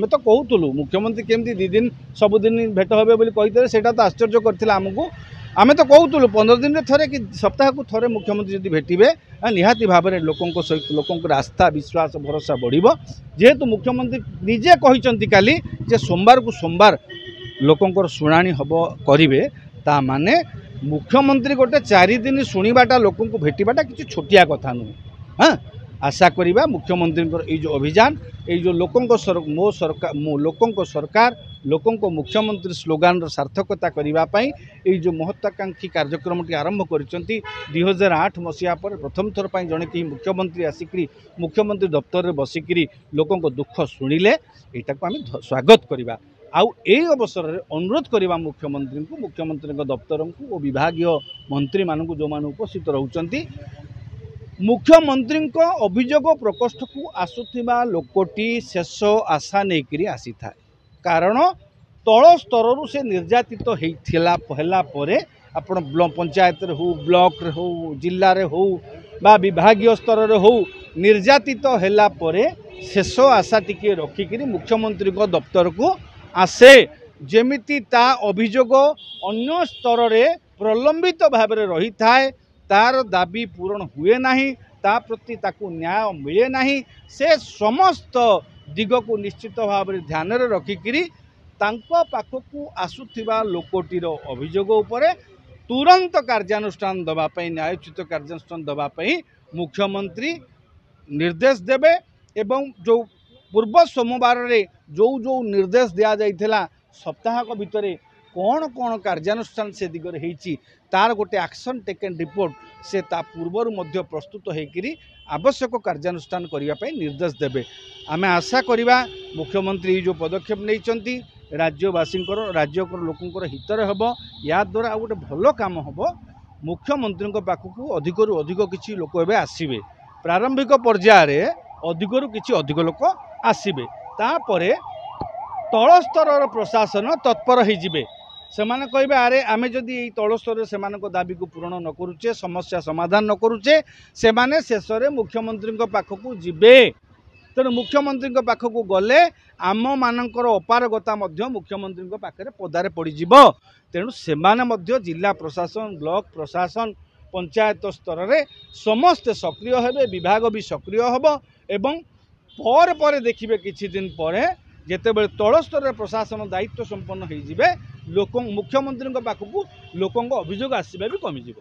आम तो कहूलु मुख्यमंत्री केमती 2 दिन सबुदिन भेट हे बोली कही से तो आश्चर्य करथिला आमको आम तो कहूलु 15 दिन में थे कि सप्ताह को थे मुख्यमंत्री जब भेटे निहाती भाव में लोकों सहित लोकों आस्था विश्वास भरोसा बढ़िबो जेहेतु मुख्यमंत्री निजे कहते काली जे सोमवार को सोमवार लोकों शुणाणी हम करेंगे ता माने मुख्यमंत्री गोटे 4 दिन शुणवाटा लोकों को भेटाटा किसी छोटिया कथा नुहे। हाँ आशा करिबा मुख्यमंत्री ये जो अभियान ये जो लोकों मो सरकार मो लोकों सरकार लोकों मुख्यमंत्री स्लोगान सार्थकता करने ये जो महत्वाकांक्षी कार्यक्रम आरंभ कर 2008 मसीहा पर प्रथम थर पर जड़े कि मुख्यमंत्री आसिक मुख्यमंत्री दफ्तर में बसिक लोकों दुख शुणिले यहाँ को आम स्वागत करवा आउ यही अवसर में अनुरोध करवा मुख्यमंत्री को मुख्यमंत्री दफ्तर को और विभाग मंत्री मान जो मैंने उपस्थित रोचंती मुख्यमंत्री अभियोग प्रकोष्ठ को आसुवा लोकटी शेष आशा नहीं आसी था कारण तल स्तर से निर्यातित होता आपण पंचायत हो ब्लॉक हो जिले में हो बा विभाग स्तर में हो निर्यातित होगा शेष आशा टिके रखिक मुख्यमंत्री दफ्तर को आसे जेमिति ता अभियोग अन्य स्तर में प्रलंबित भाव में रही थाए तार दाबी पूरण हुए नहीं ता प्रति ताकू न्याय मिले नहीं से समस्त दिग को निश्चित भाव में ध्यान में रखिकी पाखक आसुवा लोकटीर अभियोग उपरे तुरंत कार्यानुष्ठान दवाई न्यायोचित कार्यानुष्ठान दवाई मुख्यमंत्री निर्देश देवे एवं जो पूर्व सोमवार रे जो निर्देश दिया जाइथिला सप्ताह भितर कौन कौन कार्यानुष्ठान से दिगरे होईची तार गोटे एक्शन टेकन रिपोर्ट से ता पूर्वर मध्य प्रस्तुत होकर आवश्यक कार्यानुष्ठान करने निर्देश देवे। आमे आशा करिबा मुख्यमंत्री जो पदक्षेप नहीं राज्यवासी राज्य लोकंर हितरे हम या द्वारा गोटे भल काम हम मुख्यमंत्री पाखक अधिकरू अधिक किसी लोक एवं आसवे प्रारंभिक पर्यायर अधिकरू किसी अधिक लोक आसवे तापर तल स्तर प्रशासन तत्पर होइजिबे सेमाने कहबे अरे आमे जदि तल स्तर से दाबी को पूरण न करुचे समस्या समाधान न करुचे सेमाने शेष में मुख्यमंत्री पाखक जिबे तेणु मुख्यमंत्री पाखक गले आम मानकर अपारगता मुख्यमंत्री पाखे पदारे पड़ीजिब तेणु सेमाने जिला प्रशासन ब्लॉक प्रशासन पंचायत स्तर में समस्ते सक्रिय हेबे विभाग भी सक्रिय होब एवं पर देखिए किछि दिन पर जेतेबेले तल स्तर प्रशासन दायित्व संपन्न होइजिबे लोक मुख्यमंत्री पाखक लोकों अभियोग आसवा भी कमिजिब।